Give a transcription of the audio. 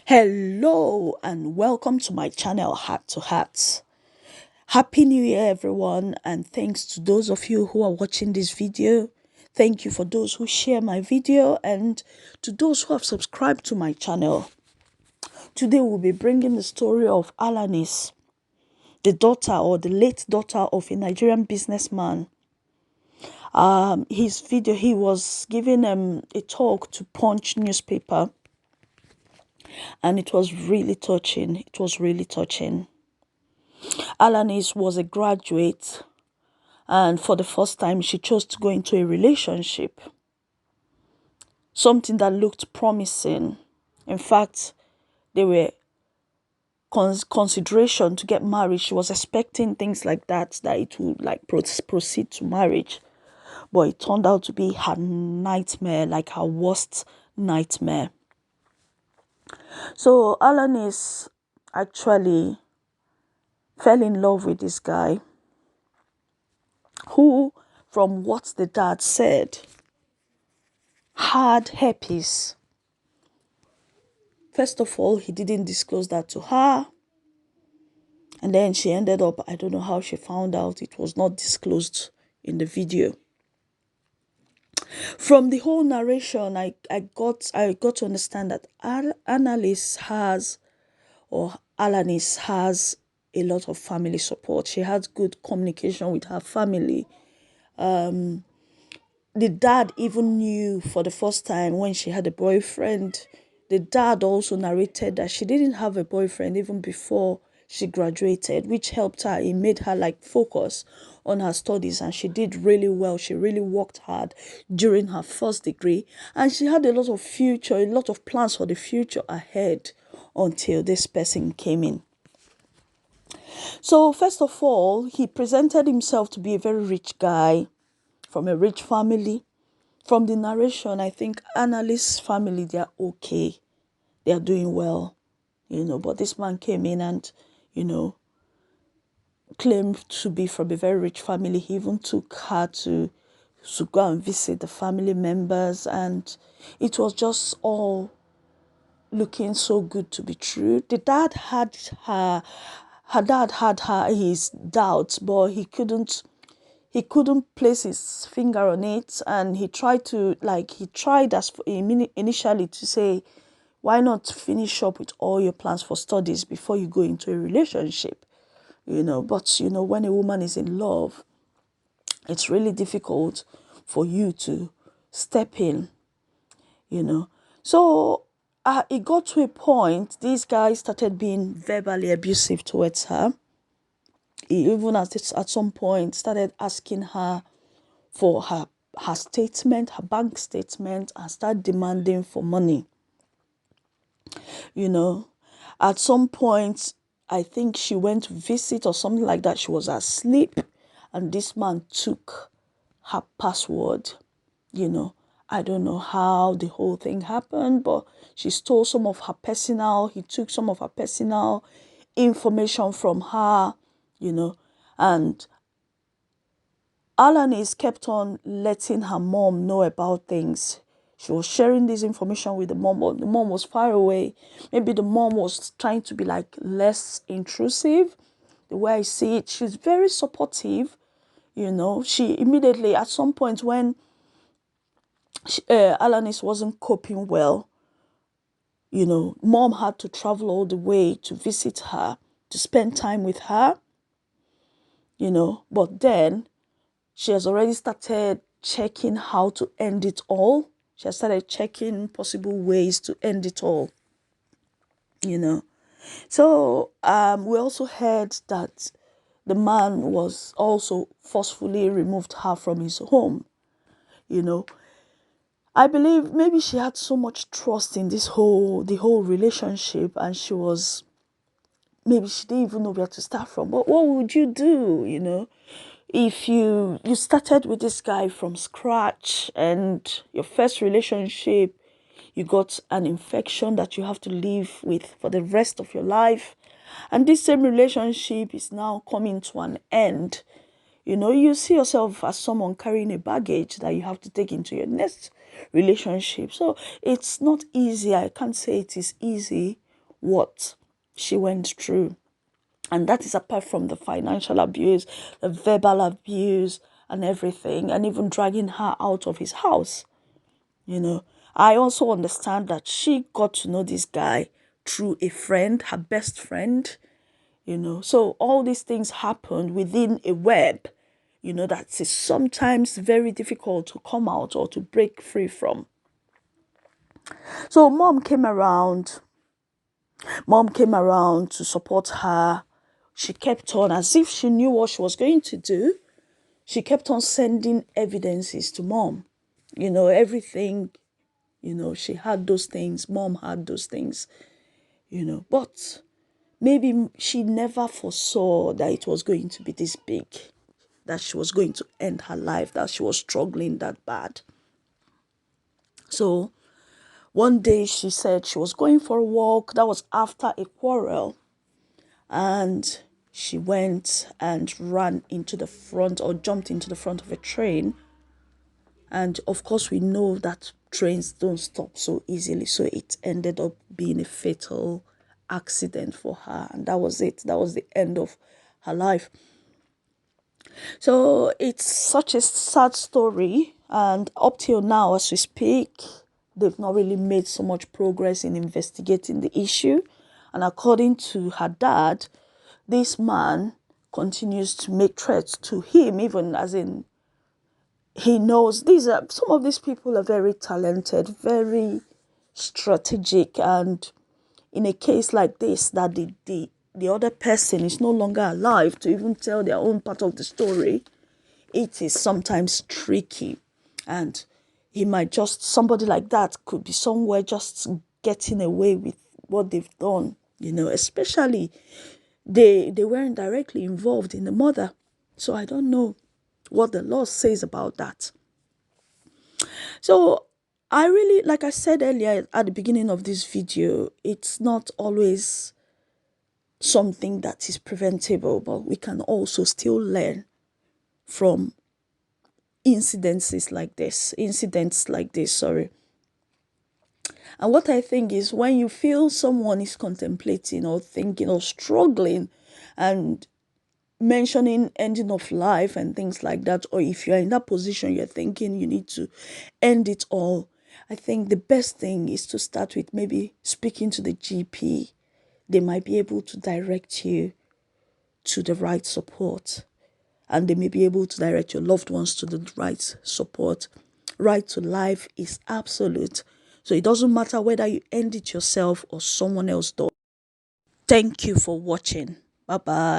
Hello and welcome to my channel Heart to Heart. Happy New Year everyone, and thanks to those of you who are watching this video. Thank you for those who share my video and to those who have subscribed to my channel. Today we'll be bringing the story of Alanis, the daughter or the late daughter of a Nigerian businessman. His video, he was giving a talk to Punch newspaper, and it was really touching. It was really touching. Alanis was a graduate, and for the first time she chose to go into a relationship, something that looked promising. In fact, there were consideration to get married. She was expecting things like that it would like proceed to marriage, but it turned out to be her nightmare, like her worst nightmare. So Alanis actually fell in love with this guy who, from what the dad said, had herpes. First of all, he didn't disclose that to her. And then she ended up, I don't know how she found out, it was not disclosed in the video. From the whole narration, I got to understand that Alanis has a lot of family support. She has good communication with her family. The dad even knew for the first time when she had a boyfriend. The dad also narrated that she didn't have a boyfriend even before she graduated, which helped her. It made her like focus on her studies, and she did really well. She really worked hard during her first degree, and she had a lot of plans for the future ahead until this person came in. So first of all, he presented himself to be a very rich guy from a rich family. From the narration, I think Annalise's family, they are okay. They are doing well, but this man came in and, claimed to be from a very rich family. He even took her to go and visit the family members, and it was just all looking so good to be true. The dad had his doubts, but he couldn't place his finger on it, and he tried initially to say, why not finish up with all your plans for studies before you go into a relationship, but when a woman is in love, it's really difficult for you to step in, so it got to a point, this guy started being verbally abusive towards her. He even at some point started asking her for her statement, her bank statement, and start demanding for money. At some point, I think she went to visit or something like that. She was asleep, and this man took her password. I don't know how the whole thing happened, but she stole some of her he took some of her personal information from her, and Alanis kept on letting her mom know about things. She was sharing this information with the mom, but the mom was far away. Maybe the mom was trying to be like less intrusive. The way I see it, she's very supportive. She immediately, at some point when Alanis wasn't coping well, mom had to travel all the way to visit her, to spend time with her, but then she has already started checking how to end it all. She has started checking possible ways to end it all, So we also heard that the man was also forcefully removed her from his home, I believe maybe she had so much trust in the whole relationship, and maybe she didn't even know where to start from. But what would you do, if you started with this guy from scratch, and your first relationship, you got an infection that you have to live with for the rest of your life, and this same relationship is now coming to an end. You see yourself as someone carrying a baggage that you have to take into your next relationship. So it's not easy. I can't say it is easy what she went through. And that is apart from the financial abuse, the verbal abuse, and everything, and even dragging her out of his house. I also understand that she got to know this guy through a friend, her best friend. So all these things happened within a web, that is sometimes very difficult to come out or to break free from. So mom came around to support her. She kept on, as if she knew what she was going to do. She kept on sending evidences to mom. Everything, she had those things. Mom had those things, but maybe she never foresaw that it was going to be this big, that she was going to end her life, that she was struggling that bad. So one day she said she was going for a walk. That was after a quarrel. And she went and ran into the front, or jumped into the front of a train. And of course, we know that trains don't stop so easily. So it ended up being a fatal accident for her. And that was it. That was the end of her life. So it's such a sad story. And up till now, as we speak, they've not really made so much progress in investigating the issue. And according to her dad, this man continues to make threats to him, even as in he knows some of these people are very talented, very strategic, and in a case like this, that the other person is no longer alive to even tell their own part of the story, it is sometimes tricky. And somebody like that could be somewhere just getting away with what they've done, especially they weren't directly involved in the murder. So I don't know what the law says about that. So I really, like I said earlier at the beginning of this video, it's not always something that is preventable, but we can also still learn from incidents like this, sorry. And what I think is, when you feel someone is contemplating or thinking or struggling and mentioning ending of life and things like that, or if you're in that position, you're thinking you need to end it all, I think the best thing is to start with maybe speaking to the GP. They might be able to direct you to the right support, and they may be able to direct your loved ones to the right support. Right to life is absolute. So it doesn't matter whether you end it yourself or someone else does. Thank you for watching. Bye-bye.